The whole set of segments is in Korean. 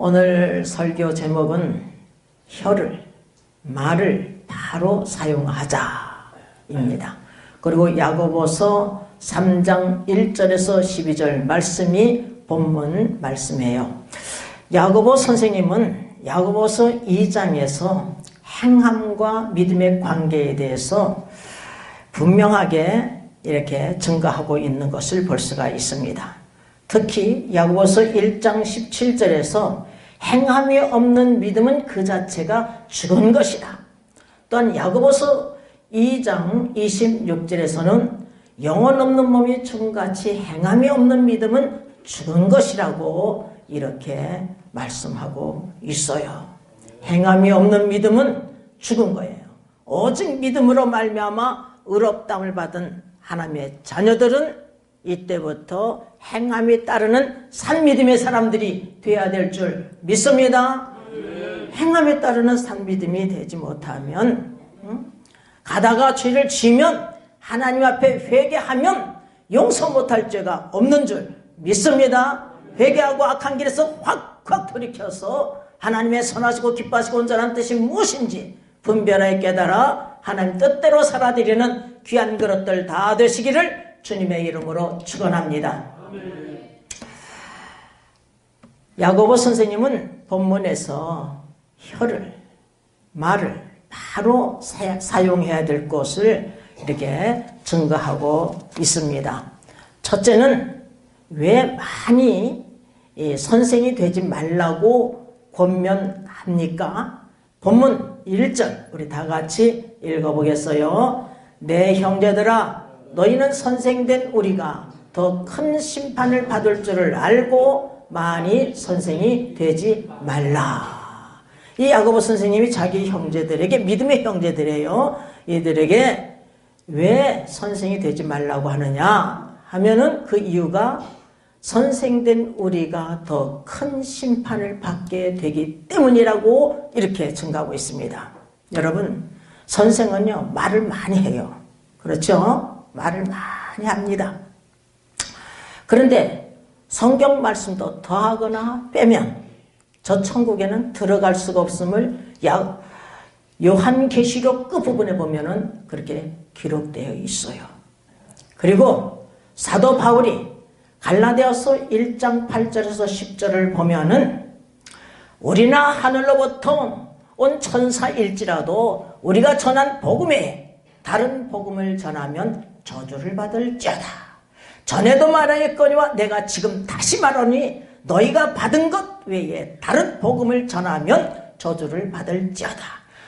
오늘 설교 제목은 혀를, 말을 바로 사용하자입니다. 그리고 야고보서 3장 1절에서 12절 말씀이 본문 말씀이에요. 야고보 선생님은 야고보서 2장에서 행함과 믿음의 관계에 대해서 분명하게 이렇게 증거하고 있는 것을 볼 수가 있습니다. 특히 야고보서 1장 17절에서 행함이 없는 믿음은 그 자체가 죽은 것이다. 또한 야고보서 2장 26절에서는 영혼 없는 몸이 죽음같이 행함이 없는 믿음은 죽은 것이라고 이렇게 말씀하고 있어요. 행함이 없는 믿음은 죽은 거예요. 오직 믿음으로 말미암아 의롭다함을 받은 하나님의 자녀들은 이때부터 행함이 따르는 산믿음의 사람들이 되어야 될 줄 믿습니다. 행함에 따르는 산믿음이 되지 못하면 가다가 죄를 지면 하나님 앞에 회개하면 용서 못할 죄가 없는 줄 믿습니다. 회개하고 악한 길에서 확확 돌이켜서 하나님의 선하시고 기뻐하시고 온전한 뜻이 무엇인지 분별하여 깨달아 하나님 뜻대로 살아드리는 귀한 그릇들 다 되시기를 주님의 이름으로 축원합니다. 야고보 선생님은 본문에서 혀를, 말을 바로 사용해야 될 것을 이렇게 증거하고 있습니다. 첫째는 왜 많이 선생이 되지 말라고 권면합니까? 본문 1절 우리 다 같이 읽어보겠어요. 내 형제들아 너희는 선생된 우리가 더 큰 심판을 받을 줄을 알고 많이 선생이 되지 말라. 이 야고보 선생님이 자기 형제들에게, 믿음의 형제들이에요. 이들에게 왜 선생이 되지 말라고 하느냐 하면은 그 이유가 선생된 우리가 더 큰 심판을 받게 되기 때문이라고 이렇게 증가하고 있습니다. 여러분, 선생은요 말을 많이 해요. 그렇죠? 말을 많이 합니다. 그런데 성경 말씀도 더하거나 빼면 저 천국에는 들어갈 수가 없음을 요한계시록 끝부분에 보면은 그렇게 기록되어 있어요. 그리고 사도 바울이 갈라디아서 1장 8절에서 10절을 보면은 우리나 하늘로부터 온 천사일지라도 우리가 전한 복음에 다른 복음을 전하면 저주를 받을지어다. 전에도 말하였거니와 내가 지금 다시 말하니 너희가 받은 것 외에 다른 복음을 전하면 저주를 받을지어다.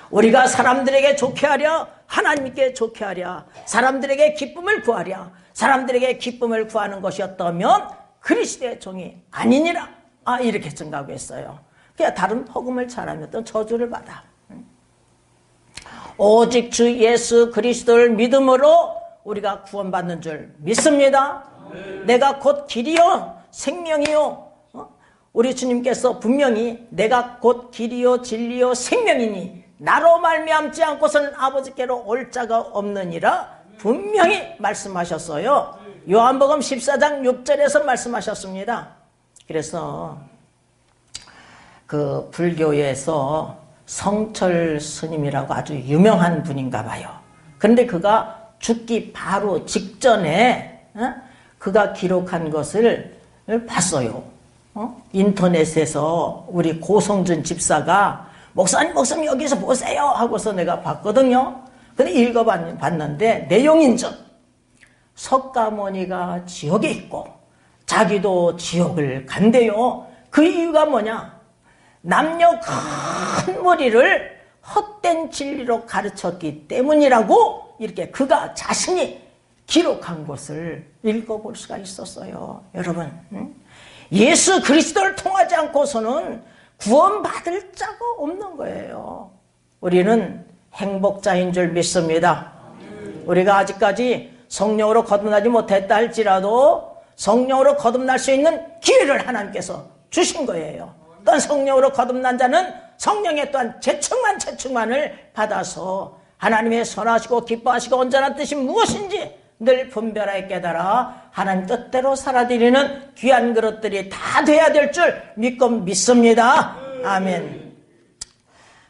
우리가 사람들에게 좋게 하랴 하나님께 좋게 하랴 사람들에게 기쁨을 구하랴 사람들에게 기쁨을 구하는 것이었다면 그리스도의 종이 아니니라. 이렇게 증가하고 있어요. 그냥 다른 복음을 전하면 또 저주를 받아. 오직 주 예수 그리스도를 믿음으로 우리가 구원받는 줄 믿습니다. 내가 곧 길이요 생명이요. 우리 주님께서 분명히 내가 곧 길이요 진리요 생명이니 나로 말미암지 않고서는 아버지께로 올 자가 없느니라 분명히 말씀하셨어요. 요한복음 14장 6절에서 말씀하셨습니다. 그래서 그 불교에서 성철 스님이라고 아주 유명한 분인가 봐요. 그런데 그가 죽기 바로 직전에 그가 기록한 것을 봤어요. 인터넷에서 우리 고성준 집사가 목사님 여기서 보세요 하고서 내가 봤거든요. 근데 읽어봤는데 내용인즉 석가모니가 지옥에 있고 자기도 지옥을 간대요. 그 이유가 뭐냐? 남녀 큰 무리를 헛된 진리로 가르쳤기 때문이라고 이렇게 그가 자신이 기록한 것을 읽어볼 수가 있었어요. 여러분, 예수 그리스도를 통하지 않고서는 구원받을 자가 없는 거예요. 우리는 행복자인 줄 믿습니다. 우리가 아직까지 성령으로 거듭나지 못했다 할지라도 성령으로 거듭날 수 있는 기회를 하나님께서 주신 거예요. 또한 성령으로 거듭난 자는 성령의 또한 재충만을 받아서 하나님의 선하시고 기뻐하시고 온전한 뜻이 무엇인지 늘 분별하여 깨달아 하나님 뜻대로 살아드리는 귀한 그릇들이 다 돼야 될 줄 믿고 믿습니다. 아멘.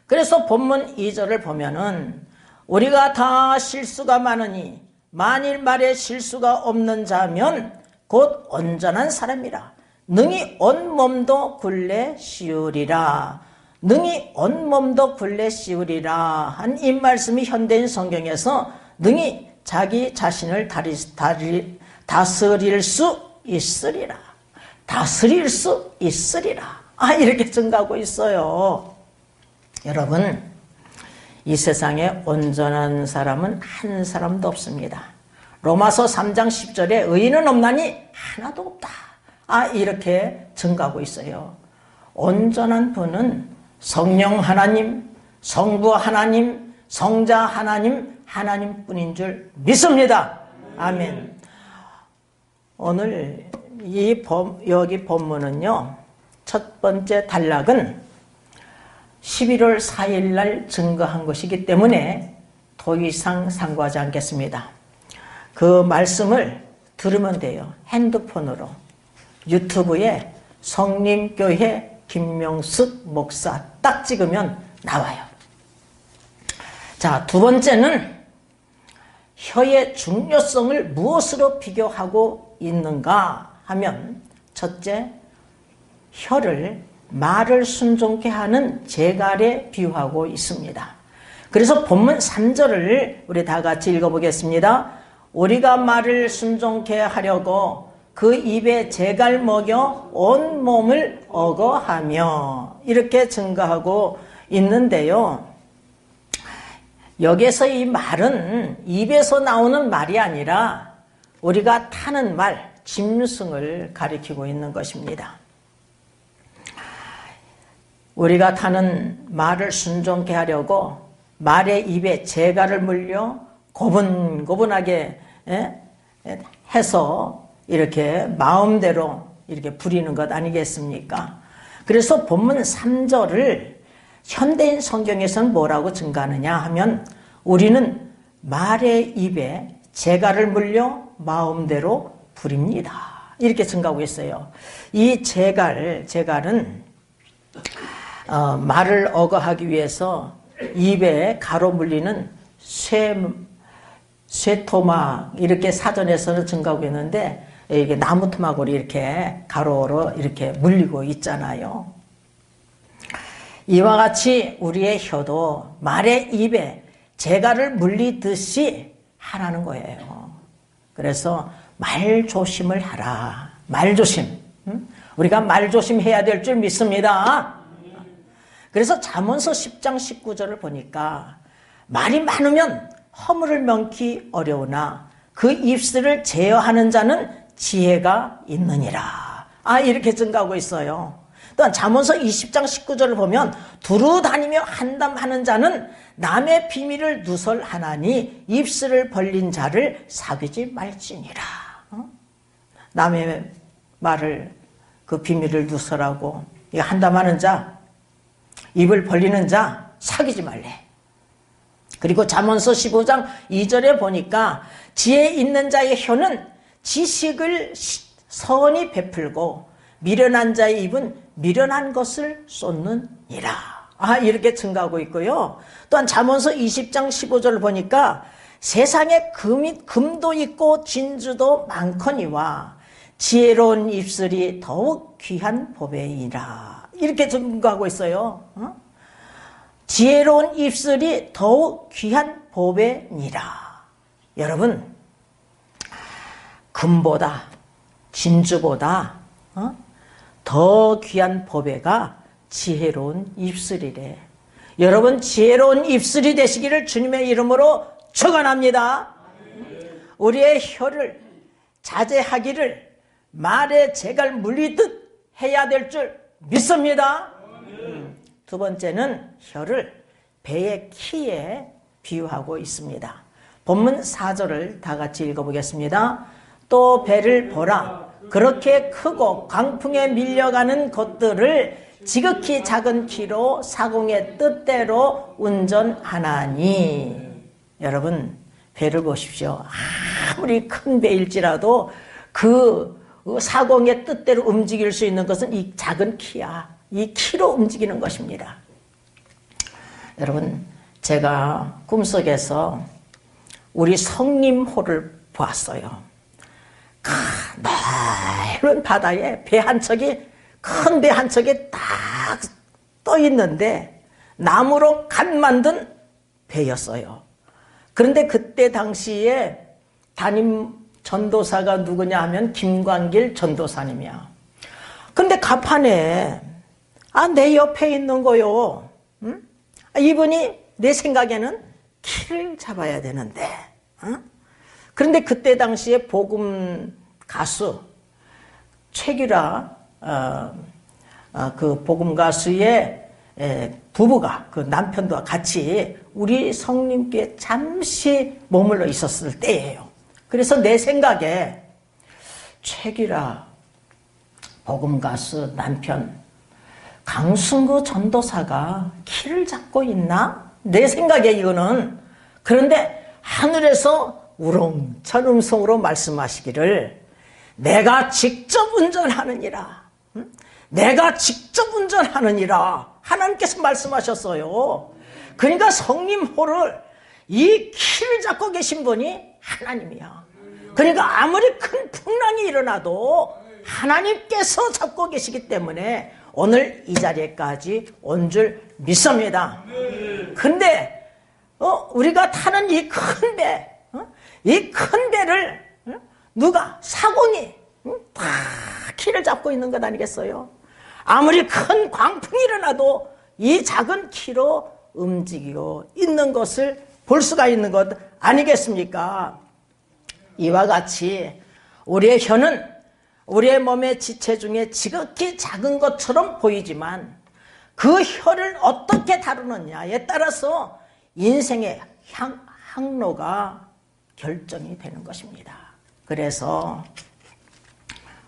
그래서 본문 2절을 보면은 우리가 다 실수가 많으니 만일 말에 실수가 없는 자면 곧 온전한 사람이라 능히 온몸도 굴레 씌우리라. 능히 온몸도 굴레 씌우리라 한 이 말씀이 현대인 성경에서 능히 자기 자신을 다스릴 수 있으리라. 다스릴 수 있으리라. 이렇게 증가하고 있어요. 여러분, 이 세상에 온전한 사람은 한 사람도 없습니다. 로마서 3장 10절에 의인은 없나니 하나도 없다. 이렇게 증가하고 있어요. 온전한 분은 성령 하나님, 성부 하나님, 성자 하나님, 하나님뿐인 줄 믿습니다. 아멘. 오늘 여기 본문은요, 첫 번째 단락은 11월 4일 날 증거한 것이기 때문에 더 이상 상고하지 않겠습니다. 그 말씀을 들으면 돼요. 핸드폰으로. 유튜브에 성림교회 김명숙 목사 딱 찍으면 나와요. 자, 두 번째는 혀의 중요성을 무엇으로 비교하고 있는가 하면, 첫째, 혀를 말을 순종케 하는 제갈에 비유하고 있습니다. 그래서 본문 3절을 우리 다 같이 읽어보겠습니다. 우리가 말을 순종케 하려고 그 입에 제갈 먹여 온 몸을 어거하며, 이렇게 증거하고 있는데요. 여기서 이 말은 입에서 나오는 말이 아니라 우리가 타는 말, 짐승을 가리키고 있는 것입니다. 우리가 타는 말을 순종케 하려고 말의 입에 제갈을 물려 고분고분하게 해서 이렇게 마음대로 이렇게 부리는 것 아니겠습니까? 그래서 본문 3절을 현대인 성경에서는 뭐라고 증가하느냐 하면, 우리는 말의 입에 제갈을 물려 마음대로 부립니다. 이렇게 증가하고 있어요. 이 제갈은 말을 어거하기 위해서 입에 가로 물리는 쇠토막, 이렇게 사전에서는 증가하고 있는데, 이게 나무 토막으로 이렇게 가로로 이렇게 물리고 있잖아요. 이와 같이 우리의 혀도 말의 입에 제갈을 물리듯이 하라는 거예요. 그래서 말 조심을 하라. 말 조심. 우리가 말 조심해야 될 줄 믿습니다. 그래서 잠언서 10장 19절을 보니까 말이 많으면 허물을 명키 어려우나 그 입술을 제어하는 자는 지혜가 있느니라. 이렇게 증가하고 있어요. 또한 잠언서 20장 19절을 보면 두루 다니며 한담하는 자는 남의 비밀을 누설하나니 입술을 벌린 자를 사귀지 말지니라. 남의 말을, 그 비밀을 누설하고 이거 한담하는 자, 입을 벌리는 자 사귀지 말래. 그리고 잠언서 15장 2절에 보니까 지혜 있는 자의 혀는 지식을 선히 베풀고 미련한 자의 입은 미련한 것을 쏟느니라. 이렇게 증가하고 있고요. 또한 잠언서 20장 15절을 보니까 세상에 금도 있고 진주도 많거니와 지혜로운 입술이 더욱 귀한 보배이라. 이렇게 증거하고 있어요. 지혜로운 입술이 더욱 귀한 보배니라. 여러분, 금보다 진주보다 더 귀한 보배가 지혜로운 입술이래. 여러분, 지혜로운 입술이 되시기를 주님의 이름으로 축원합니다. 우리의 혀를 자제하기를 말에 제갈 물리듯 해야 될 줄 믿습니다. 두 번째는 혀를 배의 키에 비유하고 있습니다. 본문 4절을 다 같이 읽어보겠습니다. 또 배를 보라. 그렇게 크고 강풍에 밀려가는 것들을 지극히 작은 키로 사공의 뜻대로 운전하나니. 여러분, 배를 보십시오. 아무리 큰 배일지라도 그 사공의 뜻대로 움직일 수 있는 것은 이 작은 키야. 이 키로 움직이는 것입니다. 여러분, 제가 꿈속에서 우리 성림호를 보았어요. 넓은 바다에 배 한 척이, 큰 배 한 척이 딱 떠 있는데 나무로 간 만든 배였어요. 그런데 그때 당시에 담임 전도사가 누구냐 하면 김광길 전도사님이야. 근데 갑판에 내 옆에 있는 거요. 응? 이분이 내 생각에는 키를 잡아야 되는데. 그런데 그때 당시에 복음 가수 최규라 그 복음 가수의 부부가 그 남편도 같이 우리 성님께 잠시 머물러 있었을 때예요. 그래서 내 생각에 최규라 복음 가수 남편 강승구 전도사가 키를 잡고 있나? 내 생각에 이거는. 그런데 하늘에서 우렁찬 음성으로 말씀하시기를 내가 직접 운전하느니라. 내가 직접 운전하느니라. 하나님께서 말씀하셨어요. 그러니까 성림호를 이 키를 잡고 계신 분이 하나님이야. 그러니까 아무리 큰 풍랑이 일어나도 하나님께서 잡고 계시기 때문에 오늘 이 자리에까지 온 줄 믿습니다. 근데 우리가 타는 이 큰 배, 이 큰 배를 누가 사공이 다 키를 잡고 있는 것 아니겠어요? 아무리 큰 광풍이 일어나도 이 작은 키로 움직이고 있는 것을 볼 수가 있는 것 아니겠습니까? 이와 같이 우리의 혀는 우리의 몸의 지체 중에 지극히 작은 것처럼 보이지만 그 혀를 어떻게 다루느냐에 따라서 인생의 항로가 결정이 되는 것입니다. 그래서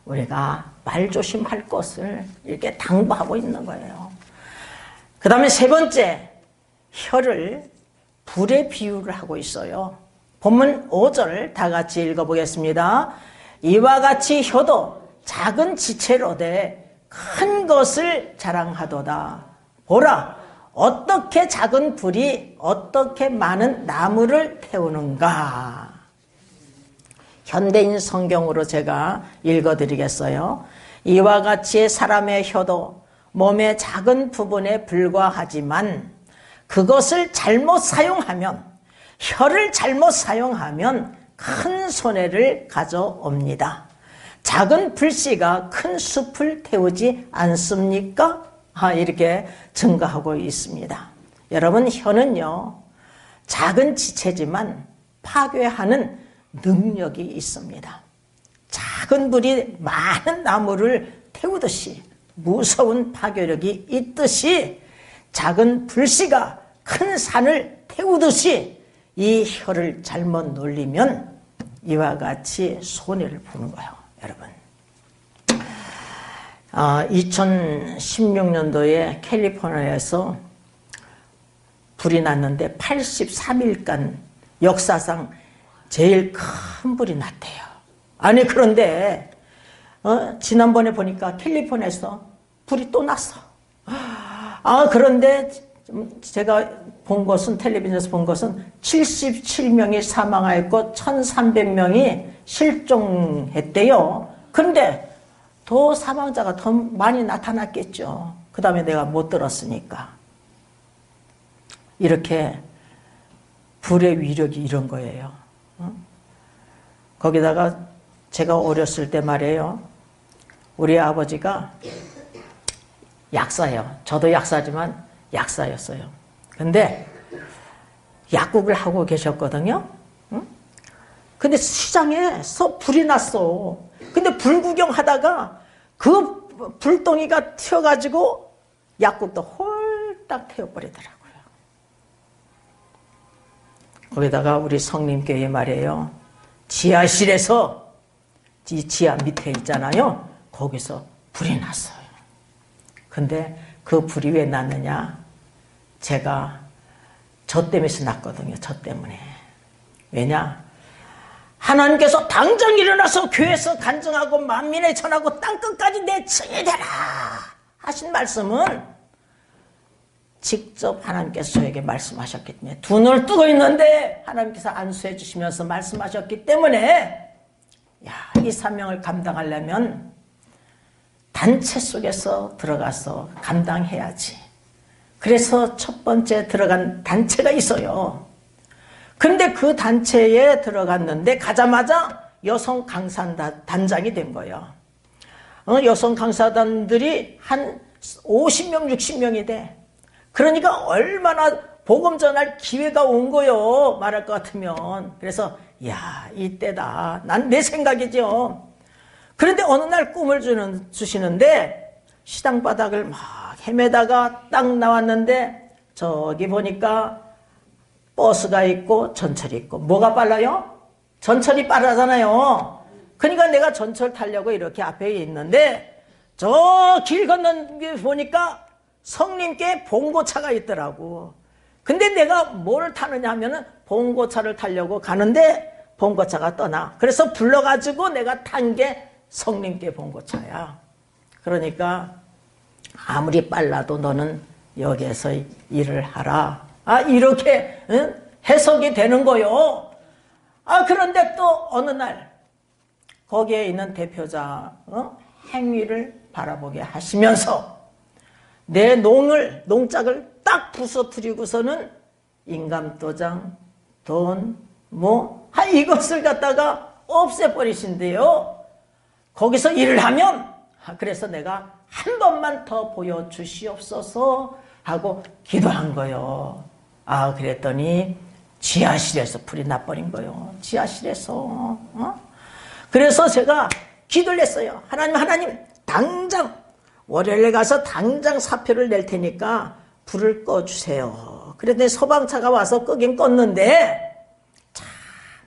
우리가 말조심할 것을 이렇게 당부하고 있는 거예요. 그 다음에 세 번째, 혀를 불에 비유를 하고 있어요. 본문 5절 다 같이 읽어보겠습니다. 이와 같이 혀도 작은 지체로되 큰 것을 자랑하도다. 보라, 어떻게 작은 불이 어떻게 많은 나무를 태우는가. 현대인 성경으로 제가 읽어드리겠어요. 이와 같이 사람의 혀도 몸의 작은 부분에 불과하지만 그것을 잘못 사용하면, 혀를 잘못 사용하면 큰 손해를 가져옵니다. 작은 불씨가 큰 숲을 태우지 않습니까? 이렇게 증거하고 있습니다. 여러분, 혀는요, 작은 지체지만 파괴하는 능력이 있습니다. 작은 불이 많은 나무를 태우듯이 무서운 파괴력이 있듯이 작은 불씨가 큰 산을 태우듯이 이 혀를 잘못 놀리면 이와 같이 손해를 보는 거예요, 여러분. 2016년도에 캘리포니아에서 불이 났는데 83일간 역사상 제일 큰 불이 났대요. 아니, 그런데 지난번에 보니까 캘리포니아에서 불이 또 났어. 그런데 제가 본 것은, 텔레비전에서 본 것은 77명이 사망하였고 1300명이 실종했대요. 그런데 더 사망자가 더 많이 나타났겠죠. 그 다음에 내가 못 들었으니까. 이렇게 불의 위력이 이런 거예요. 거기다가 제가 어렸을 때 말이에요, 우리 아버지가 약사예요. 저도 약사지만 약사였어요. 근데 약국을 하고 계셨거든요. 근데 시장에서 불이 났어. 근데 불 구경하다가 그 불덩이가 튀어가지고 약국도 홀딱 태워버리더라고요. 거기다가 우리 성림교회 말이에요, 지하실에서, 이 지하 밑에 있잖아요, 거기서 불이 났어요. 근데 그 불이 왜 났느냐, 제가 저 때문에 났거든요. 저 때문에. 왜냐? 하나님께서 당장 일어나서 교회에서 간증하고 만민에 전하고 땅끝까지 내 증이 되라 하신 말씀은 직접 하나님께서 저에게 말씀하셨기 때문에 두 눈을 뜨고 있는데 하나님께서 안수해 주시면서 말씀하셨기 때문에 이 사명을 감당하려면 단체 속에서 들어가서 감당해야지. 그래서 첫 번째 들어간 단체가 있어요. 근데 그 단체에 들어갔는데 가자마자 여성 강사단장이 된 거예요. 여성 강사단들이 한 50명, 60명이 돼. 그러니까 얼마나 복음 전할 기회가 온 거요. 말할 것 같으면. 그래서 이때다. 난 내 생각이죠. 그런데 어느 날 꿈을 주시는데 시당바닥을 막 헤매다가 딱 나왔는데 저기 보니까 버스가 있고 전철이 있고. 뭐가 빨라요? 전철이 빠르잖아요. 그러니까 내가 전철 타려고 이렇게 앞에 있는데 저 길 건넌 게 보니까 성님께 봉고차가 있더라고. 근데 내가 뭘 타느냐 하면은 봉고차를 타려고 가는데 봉고차가 떠나. 그래서 불러가지고 내가 탄 게 성님께 봉고차야. 그러니까 아무리 빨라도 너는 여기에서 일을 하라. 이렇게 해석이 되는 거요. 그런데 또 어느 날 거기에 있는 대표자 행위를 바라보게 하시면서 내 농짝을 딱 부서뜨리고서는 인감도장, 돈, 이것을 갖다가 없애버리신대요. 거기서 일을 하면 그래서 내가 한 번만 더 보여주시옵소서 하고 기도한 거요. 그랬더니 지하실에서 불이 나버린 거요. 지하실에서. 그래서 제가 기도를 했어요. 하나님 당장 월요일에 가서 당장 사표를 낼 테니까 불을 꺼주세요. 그랬더니 소방차가 와서 끄긴 껐는데 참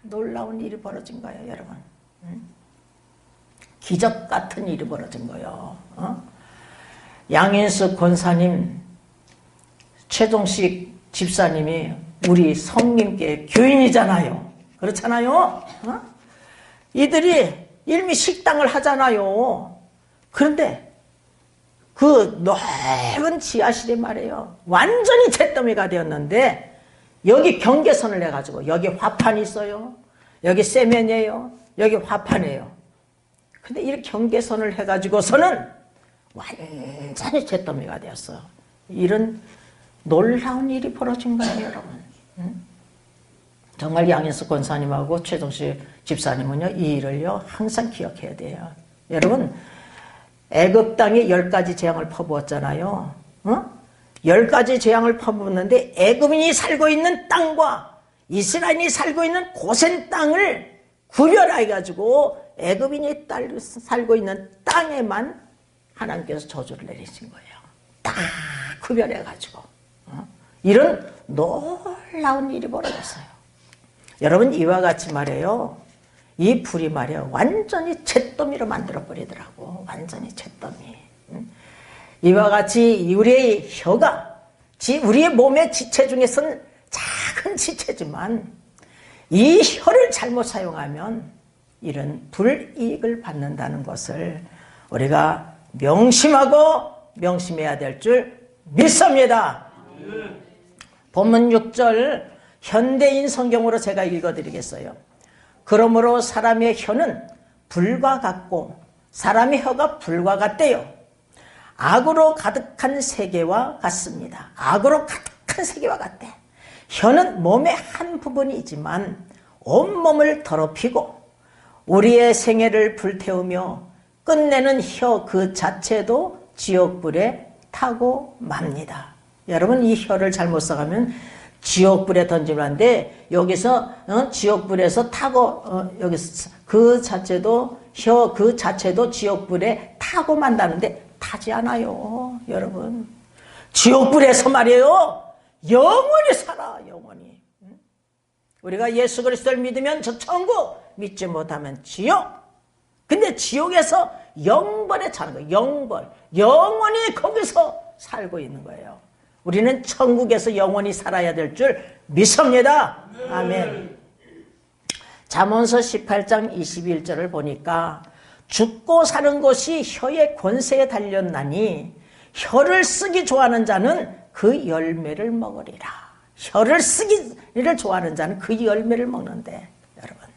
놀라운 일이 벌어진 거예요, 여러분. 기적 같은 일이 벌어진 거예요. 양인숙 권사님, 최종식 집사님이 우리 성님께 교인이잖아요. 그렇잖아요. 이들이 일미 식당을 하잖아요. 그런데 그 넓은 지하실이 말이에요. 완전히 잿더미가 되었는데 여기 경계선을 해가지고 여기 화판이 있어요. 여기 세면이에요. 여기 화판이에요. 근데 이렇게 경계선을 해가지고서는 완전히 잿더미가 되었어요. 이런 놀라운 일이 벌어진 거예요, 여러분. 정말 양인숙 권사님하고 최종식 집사님은요, 이 일을요, 항상 기억해야 돼요. 여러분, 애굽 땅에 10가지 재앙을 퍼부었잖아요. 10가지 재앙을 퍼부었는데 애굽인이 살고 있는 땅과 이스라엘이 살고 있는 고센 땅을 구별해가지고 애굽인이 살고 있는 땅에만 하나님께서 저주를 내리신 거예요. 딱 구별해가지고. 이런 놀라운 일이 벌어졌어요. 여러분, 이와 같이 말해요. 이 불이 말이에요. 완전히 잿더미로 만들어버리더라고. 완전히 잿더미. 이와 같이 우리의 혀가 우리의 몸의 지체 중에서는 작은 지체지만 이 혀를 잘못 사용하면 이런 불이익을 받는다는 것을 우리가 명심하고 명심해야 될 줄 믿습니다. 본문 6절 현대인 성경으로 제가 읽어드리겠어요. 그러므로 사람의 혀는 불과 같고 사람의 혀가 불과 같대요. 악으로 가득한 세계와 같습니다. 악으로 가득한 세계와 같대. 혀는 몸의 한 부분이지만 온몸을 더럽히고 우리의 생애를 불태우며 끝내는 혀 그 자체도 지옥불에 타고 맙니다. 여러분, 이 혀를 잘못 써가면 지옥불에 던지는데 여기서 지옥불에서 타고 여기서 그 자체도 혀 그 자체도 지옥불에 타고 만다는데 타지 않아요. 여러분, 지옥불에서 말이에요, 영원히 살아. 영원히. 우리가 예수 그리스도를 믿으면 저 천국, 믿지 못하면 지옥. 근데 지옥에서 영벌에 사는 거예요. 영벌. 영원히 거기서 살고 있는 거예요. 우리는 천국에서 영원히 살아야 될 줄 믿습니다. 아멘. 잠언서 18장 21절을 보니까 죽고 사는 것이 혀의 권세에 달렸나니 혀를 쓰기 좋아하는 자는 그 열매를 먹으리라. 혀를 쓰기를 좋아하는 자는 그 열매를 먹는데, 여러분,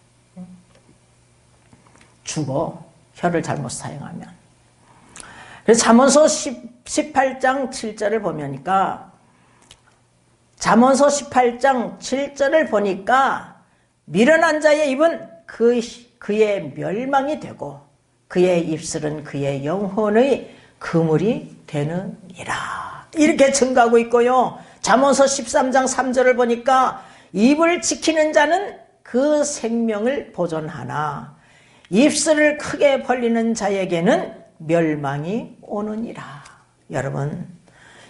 죽어, 혀를 잘못 사용하면. 그래서 잠언서 18장 7절을 보니까, 잠언서 18장 7절을 보니까 미련한 자의 입은 그의 멸망이 되고 그의 입술은 그의 영혼의 그물이 되느니라. 이렇게 증가하고 있고요. 잠언서 13장 3절을 보니까 입을 지키는 자는 그 생명을 보존하나 입술을 크게 벌리는 자에게는 멸망이 오느니라. 여러분,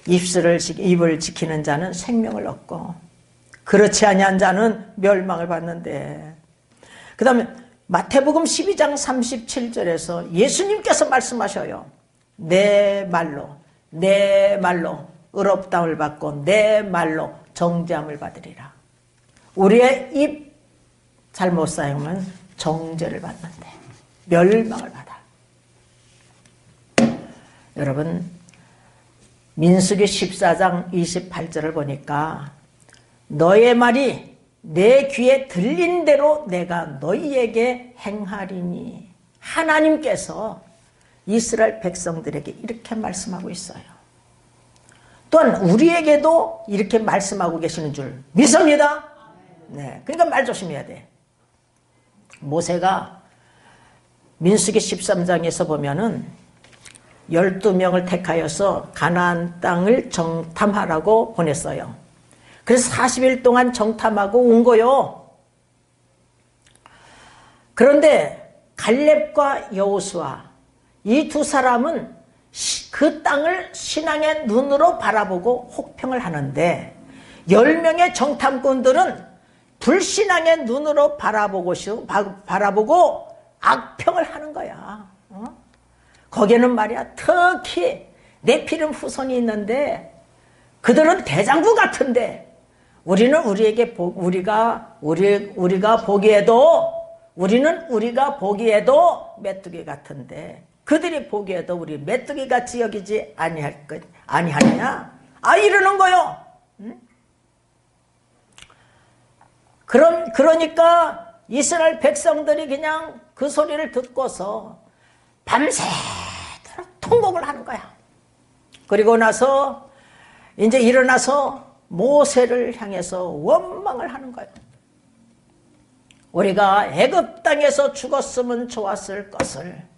입을 지키는 자는 생명을 얻고 그렇지 아니한 자는 멸망을 받는데, 그 다음에 마태복음 12장 37절에서 예수님께서 말씀하셔요. 내 말로 의롭다함을 받고 내 말로 정죄함을 받으리라. 우리의 입 잘못 사용하면 정죄를 받는데 멸망을 받아. 여러분, 민수기 14장 28절을 보니까 너의 말이 내 귀에 들린 대로 내가 너희에게 행하리니, 하나님께서 이스라엘 백성들에게 이렇게 말씀하고 있어요. 또한 우리에게도 이렇게 말씀하고 계시는 줄 믿습니다. 네, 그러니까 말 조심해야 돼. 모세가 민수기 13장에서 보면은 12명을 택하여서 가나안 땅을 정탐하라고 보냈어요. 그래서 40일 동안 정탐하고 온 거요. 그런데 갈렙과 여호수아 이 두 사람은 그 땅을 신앙의 눈으로 바라보고 혹평을 하는데 10명의 정탐꾼들은 불신앙의 눈으로 바라보고 악평을 하는 거야. 거기에는 말이야, 특히 네피림 후손이 있는데 그들은 대장부 같은데 우리가 보기에도 메뚜기 같은데 그들이 보기에도 우리 메뚜기 같이 여기지 아니하느냐? 이러는 거요. 그러니까 이스라엘 백성들이 그냥 그 소리를 듣고서 밤새도록 통곡을 하는 거야. 그리고 나서 이제 일어나서 모세를 향해서 원망을 하는 거예요. 우리가 애굽 땅에서 죽었으면 좋았을 것을,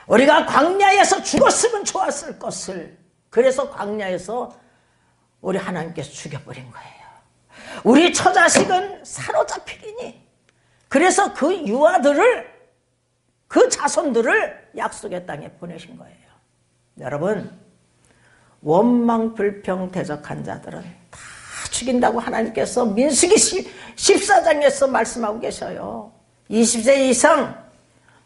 우리가 광야에서 죽었으면 좋았을 것을, 그래서 광야에서 우리 하나님께서 죽여버린 거예요. 우리 처자식은 사로잡히리니, 그래서 그 유아들을, 그 자손들을 약속의 땅에 보내신 거예요. 여러분, 원망 불평 대적한 자들은 다 죽인다고 하나님께서 민수기 14장에서 말씀하고 계셔요. 20세 이상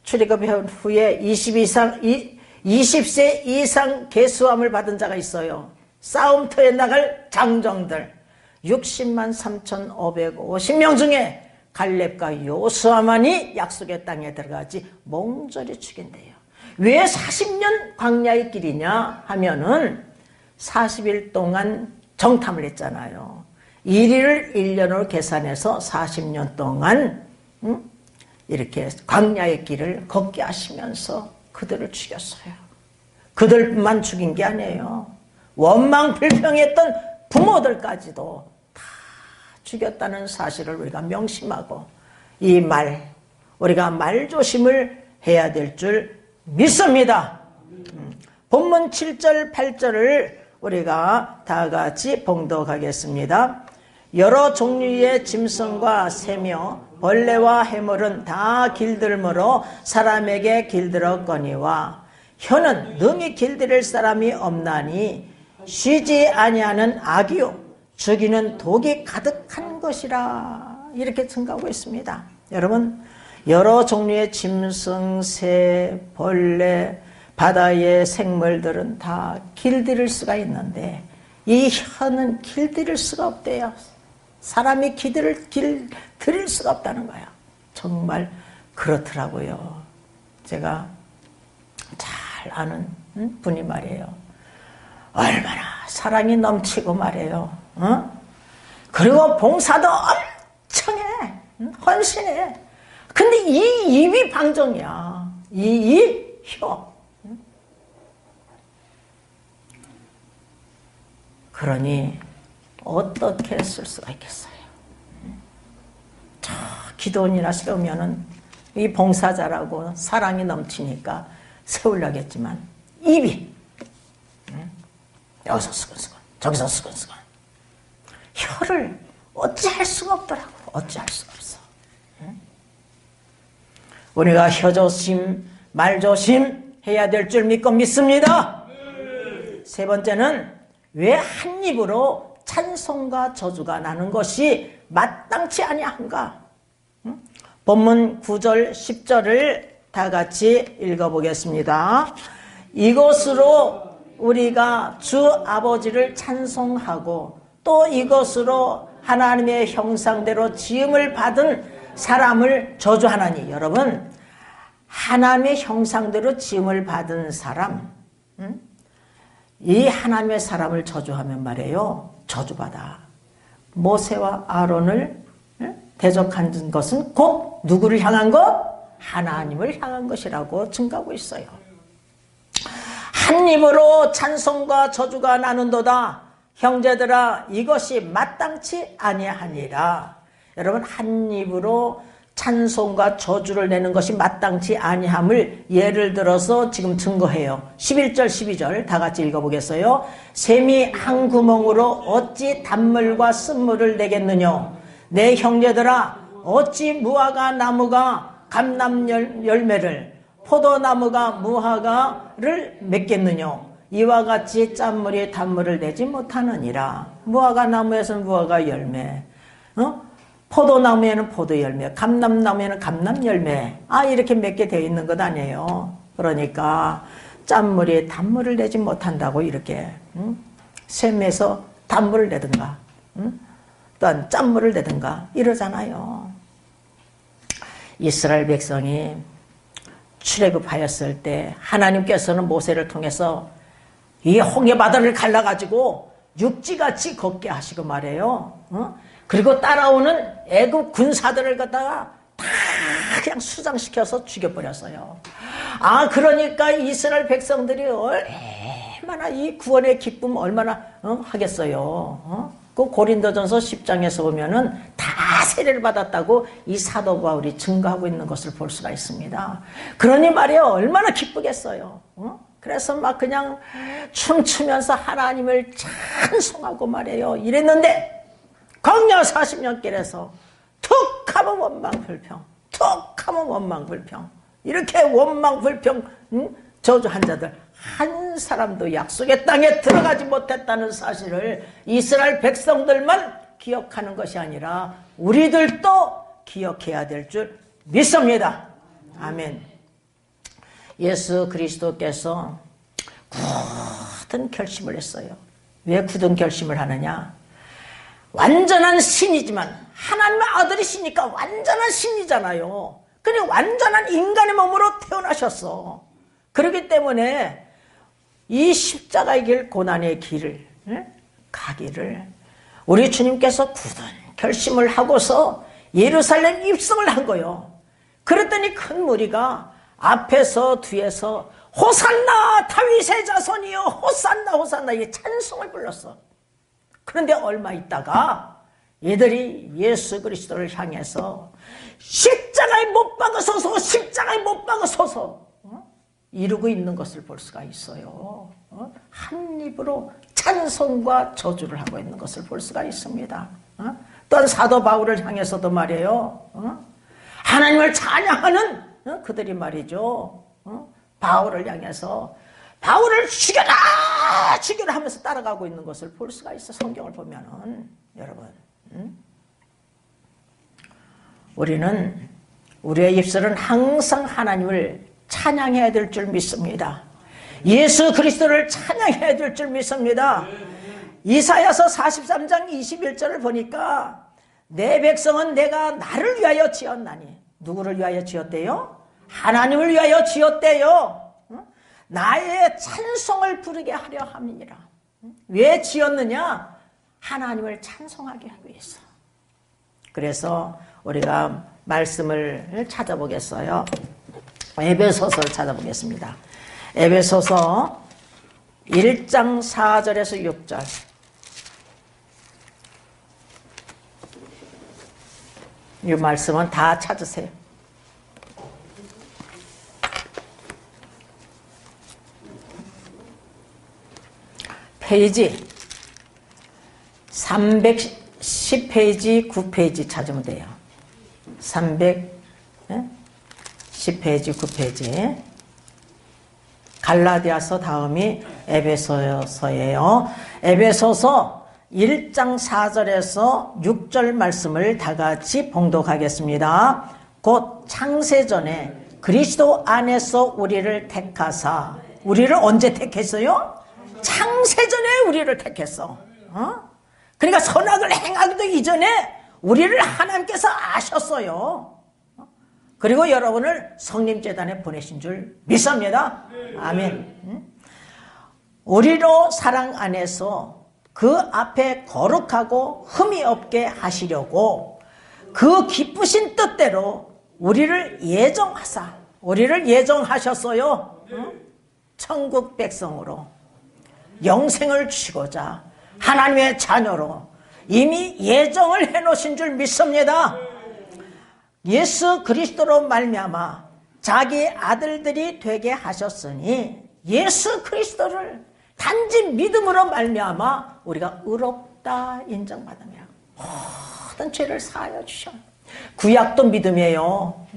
출애굽 후에 20세 이상 계수함을 받은 자가 있어요. 싸움터에 나갈 장정들 60만 3,550명 중에 갈렙과 여호수아만이 약속의 땅에 들어가지 몽졸이 죽인대요. 왜 40년 광야의 길이냐 하면은 40일 동안 정탐을 했잖아요. 1일을 1년으로 계산해서 40년 동안 이렇게 광야의 길을 걷게 하시면서 그들을 죽였어요. 그들만 죽인 게 아니에요. 원망 불평했던 부모들까지도 다 죽였다는 사실을 우리가 명심하고 이 말, 우리가 말조심을 해야 될 줄 믿습니다. 본문 7절 8절을 우리가 다 같이 봉독하겠습니다. 여러 종류의 짐승과 새며 벌레와 해물은 다 길들므로 사람에게 길들었거니와 혀는 능히 길들일 사람이 없나니 쉬지 아니하는 악이요 죽이는 독이 가득한 것이라. 이렇게 증가하고 있습니다. 여러분, 여러 종류의 짐승, 새, 벌레, 바다의 생물들은 다 길들일 수가 있는데 이 혀는 길들일 수가 없대요. 사람이 길들일 수가 없다는 거야. 정말 그렇더라고요. 제가 잘 아는 분이 말이에요. 얼마나 사랑이 넘치고 말이에요. 그리고 봉사도 엄청 해. 헌신해. 근데 이 입이 방정이야. 이 혀. 그러니 어떻게 쓸 수가 있겠어요? 저 기도원이나 세우면은 이 봉사자라고 사랑이 넘치니까 세우려겠지만 입이 여기서 수근수근 저기서 수근수근 혀를 어찌할 수가 없더라고. 어찌할 수가 없어. 우리가 혀조심 말조심 해야 될 줄 믿고 믿습니다. 세 번째는 왜 한 입으로 찬송과 저주가 나는 것이 마땅치 아니한가? 본문 9절 10절을 다 같이 읽어보겠습니다. 이것으로 우리가 주 아버지를 찬송하고 또 이것으로 하나님의 형상대로 지음을 받은 사람을 저주하나니. 여러분, 하나님의 형상대로 지음을 받은 사람, 이 하나님의 사람을 저주하면 말이에요, 저주받아. 모세와 아론을 대적한 것은 곧 누구를 향한 것? 하나님을 향한 것이라고 증거하고 있어요. 한 입으로 찬송과 저주가 나는도다. 형제들아, 이것이 마땅치 아니하니라. 여러분, 한 입으로 찬송과 저주를 내는 것이 마땅치 아니함을 예를 들어서 지금 증거해요. 11절 12절 다 같이 읽어보겠어요. 샘이 한 구멍으로 어찌 단물과 쓴물을 내겠느냐. 내 형제들아, 어찌 무화과 나무가 감람 열매를, 포도나무가 무화과를 맺겠느냐. 이와 같이 짠물이 단물을 내지 못하느니라. 무화과 나무에서는 무화과 열매, 포도나무에는 포도 열매, 감람나무에는 감람 열매, 이렇게 맺게 되어 있는 것 아니에요. 그러니까 짠물이 단물을 내지 못한다고 이렇게 샘에서 단물을 내든가 또한 짠물을 내든가 이러잖아요. 이스라엘 백성이 출애굽하였을 때 하나님께서는 모세를 통해서 이 홍해 바다를 갈라가지고 육지같이 걷게 하시고 말해요. 그리고 따라오는 애굽 군사들을 갖다가 다 그냥 수장시켜서 죽여버렸어요. 그러니까 이스라엘 백성들이 얼마나 이 구원의 기쁨 얼마나 하겠어요. 그 고린도전서 10장에서 보면은 다 세례를 받았다고 이 사도 바울이 증거하고 있는 것을 볼 수가 있습니다. 그러니 말이에요, 얼마나 기쁘겠어요. 그래서 막 그냥 춤추면서 하나님을 찬송하고 말이에요. 이랬는데 광야 40년 길에서 툭 하면 원망불평, 툭 하면 원망불평, 이렇게 원망불평 저주한 자들 한 사람도 약속의 땅에 들어가지 못했다는 사실을 이스라엘 백성들만 기억하는 것이 아니라 우리들도 기억해야 될 줄 믿습니다. 아멘. 예수 그리스도께서 굳은 결심을 했어요. 왜 굳은 결심을 하느냐? 완전한 신이지만 하나님의 아들이시니까 완전한 신이잖아요. 그래 완전한 인간의 몸으로 태어나셨어. 그렇기 때문에 이 십자가의 길, 고난의 길을 가기를 우리 주님께서 굳은 결심을 하고서 예루살렘 입성을 한 거요. 그랬더니 큰 무리가 앞에서 뒤에서 호산나 다윗의 자손이여 호산나 호산나 이 찬송을 불렀어. 그런데 얼마 있다가 이들이 예수 그리스도를 향해서 십자가에 못 박으소서, 십자가에 못 박으소서 이루고 있는 것을 볼 수가 있어요. 한 입으로 찬송과 저주를 하고 있는 것을 볼 수가 있습니다. 또한 사도 바울을 향해서도 말이에요. 하나님을 찬양하는 그들이 말이죠. 바울을 향해서 바울을 죽여라 죽여라 하면서 따라가고 있는 것을 볼 수가 있어. 성경을 보면은 여러분, 우리는 우리의 입술은 항상 하나님을 찬양해야 될 줄 믿습니다. 예수 그리스도를 찬양해야 될 줄 믿습니다. 이사야서 43장 21절을 보니까 내 백성은 내가 나를 위하여 지었나니 누구를 위하여 지었대요? 하나님을 위하여 지었대요. 나의 찬송을 부르게 하려 함이니라. 왜 지었느냐? 하나님을 찬송하게 하기 위해서. 그래서 우리가 말씀을 찾아보겠어요. 에베소서를 찾아보겠습니다. 에베소서 1장 4절에서 6절. 이 말씀은 다 찾으세요. 페이지 310페이지 9페이지 찾으면 돼요. 310페이지 9페이지. 갈라디아서 다음이 에베소서예요. 에베소서 1장 4절에서 6절 말씀을 다 같이 봉독하겠습니다. 곧 창세전에 그리스도 안에서 우리를 택하사, 우리를 언제 택했어요? 창세전에 우리를 택했어. 그러니까 선악을 행하기도 이전에 우리를 하나님께서 아셨어요. 그리고 여러분을 성림재단에 보내신 줄 믿습니다. 아멘. 우리로 사랑 안에서 그 앞에 거룩하고 흠이 없게 하시려고 그 기쁘신 뜻대로 우리를 예정하사, 우리를 예정하셨어요. 천국 백성으로 영생을 주시고자 하나님의 자녀로 이미 예정을 해놓으신 줄 믿습니다. 예수 그리스도로 말미암아 자기 아들들이 되게 하셨으니 예수 그리스도를 단지 믿음으로 말미암아 우리가 의롭다 인정받으며 모든 죄를 사하여 주셔. 구약도 믿음이에요.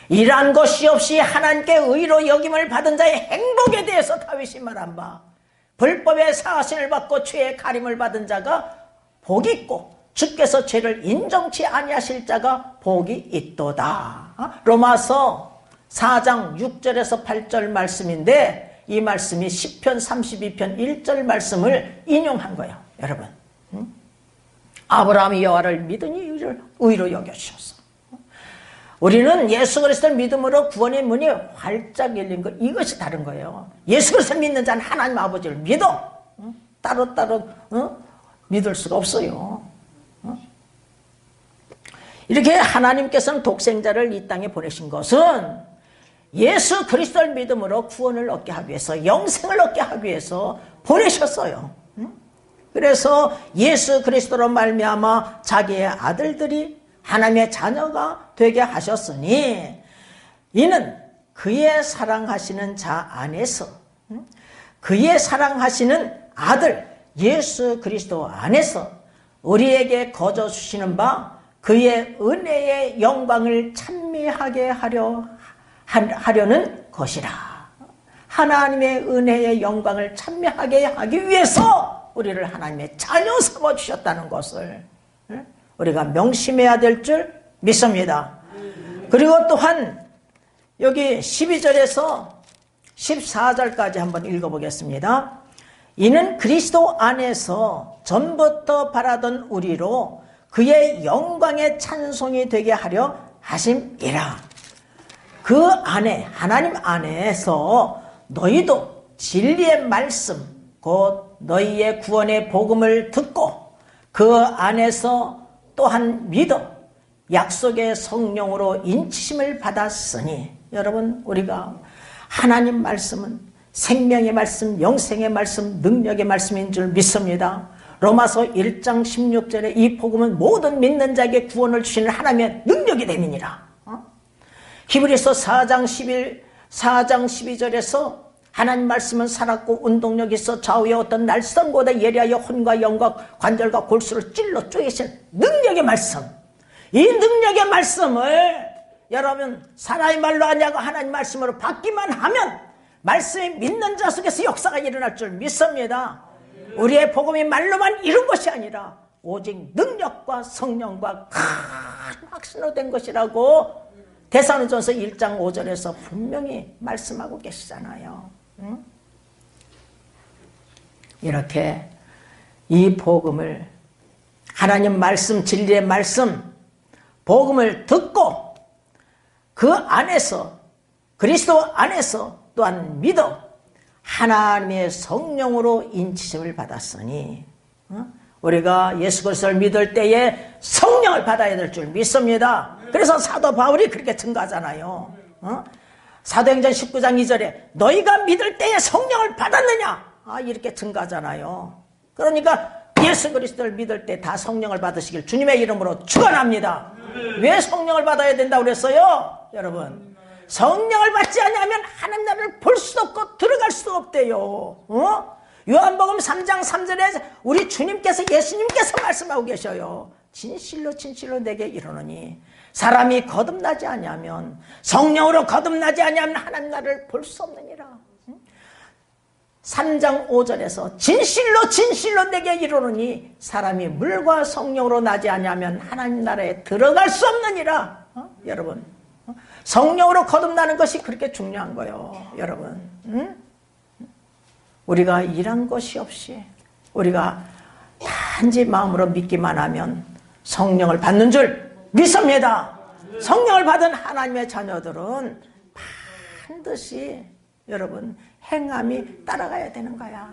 일한 것이 없이 하나님께 의로 여김을 받은 자의 행복에 대해서 다윗이 말한 바, 불법의 사하심을 받고 죄의 가림을 받은 자가 복이 있고 주께서 죄를 인정치 아니하실 자가 복이 있도다. 로마서 4장 6절에서 8절 말씀인데 이 말씀이 시편 32편 1절 말씀을 인용한 거예요. 여러분, 아브라함이 여호와를 믿으니 의로 여겨주셨어. 우리는 예수 그리스도를 믿음으로 구원의 문이 활짝 열린 것, 이것이 다른 거예요. 예수 그리스도를 믿는 자는 하나님 아버지를 믿어. 따로따로 믿을 수가 없어요. 이렇게 하나님께서는 독생자를 이 땅에 보내신 것은 예수 그리스도를 믿음으로 구원을 얻게 하기 위해서, 영생을 얻게 하기 위해서 보내셨어요. 그래서 예수 그리스도로 말미암아 자기의 아들들이 하나님의 자녀가 되게 하셨으니 이는 그의 사랑하시는 자 안에서, 그의 사랑하시는 아들 예수 그리스도 안에서 우리에게 거저 주시는 바 그의 은혜의 영광을 찬미하게 하려는 것이라. 하나님의 은혜의 영광을 찬미하게 하기 위해서 우리를 하나님의 자녀 삼아 주셨다는 것을 우리가 명심해야 될 줄 믿습니다. 그리고 또한 여기 12절에서 14절까지 한번 읽어보겠습니다. 이는 그리스도 안에서 전부터 바라던 우리로 그의 영광의 찬송이 되게 하려 하심이라. 그 안에, 하나님 안에서 너희도 진리의 말씀, 곧 너희의 구원의 복음을 듣고 그 안에서 또한 믿어 약속의 성령으로 인치심을 받았으니, 여러분, 우리가 하나님 말씀은 생명의 말씀, 영생의 말씀, 능력의 말씀인 줄 믿습니다. 로마서 1장 16절에 이 복음은 모든 믿는 자에게 구원을 주시는 하나님의 능력이 됨이니라. 히브리서 4장 12절에서 하나님 말씀은 살았고 운동력이 있어 좌우의 어떤 날선보다 예리하여 혼과 영과 관절과 골수를 찔러 쪼개신 능력의 말씀. 이 능력의 말씀을 여러분 사람의 말로 아니하고 하나님 말씀으로 받기만 하면 말씀이 믿는 자 속에서 역사가 일어날 줄 믿습니다. 우리의 복음이 말로만 이룬 것이 아니라 오직 능력과 성령과 큰 확신으로 된 것이라고 데살로니가전서 1장 5절에서 분명히 말씀하고 계시잖아요. 이렇게 이 복음을, 하나님 말씀, 진리의 말씀, 복음을 듣고 그 안에서 그리스도 안에서 또한 믿어 하나님의 성령으로 인치심을 받았으니 우리가 예수 그리스도를 믿을 때에 성령을 받아야 될 줄 믿습니다. 그래서 사도 바울이 그렇게 증거하잖아요. 사도행전 19장 2절에 너희가 믿을 때에 성령을 받았느냐 이렇게 증거하잖아요. 그러니까 예수 그리스도를 믿을 때 다 성령을 받으시길 주님의 이름으로 축원합니다. 왜 성령을 받아야 된다고 그랬어요? 여러분, 성령을 받지 않으면 하나님 나라를 볼 수도 없고 들어갈 수도 없대요. 요한복음 3장 3절에 우리 주님께서 예수님께서 말씀하고 계셔요. 진실로 진실로 내게 이르노니 사람이 거듭나지 아니하면 성령으로 거듭나지 아니하면 하나님 나라를 볼 수 없느니라. 3장 5절에서 진실로 진실로 내게 이르노니 사람이 물과 성령으로 나지 아니하면 하나님 나라에 들어갈 수 없느니라. 여러분, 성령으로 거듭나는 것이 그렇게 중요한 거예요. 여러분, 우리가 일한 것이 없이 우리가 단지 마음으로 믿기만 하면 성령을 받는 줄 믿습니다. 성령을 받은 하나님의 자녀들은 반드시 여러분 행함이 따라가야 되는 거야.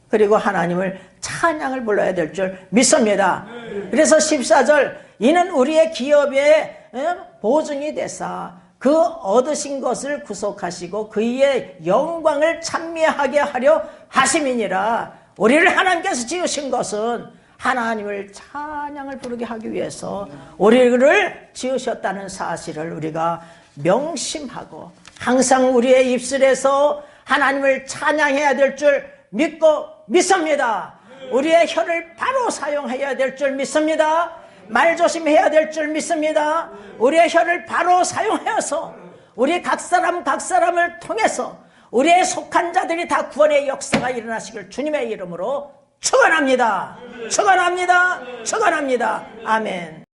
그리고 하나님을 찬양을 불러야 될 줄 믿습니다. 그래서 14절 이는 우리의 기업의 보증이 되사 그 얻으신 것을 구속하시고 그의 영광을 찬미하게 하려 하심이니라. 우리를 하나님께서 지으신 것은 하나님을 찬양을 부르게 하기 위해서 우리를 지으셨다는 사실을 우리가 명심하고 항상 우리의 입술에서 하나님을 찬양해야 될 줄 믿고 믿습니다. 우리의 혀를 바로 사용해야 될 줄 믿습니다. 말 조심해야 될 줄 믿습니다. 우리의 혀를 바로 사용해서 우리 각 사람을 통해서 우리의 속한 자들이 다 구원의 역사가 일어나시길 주님의 이름으로 축원합니다. 축원합니다. 축원합니다. 아멘.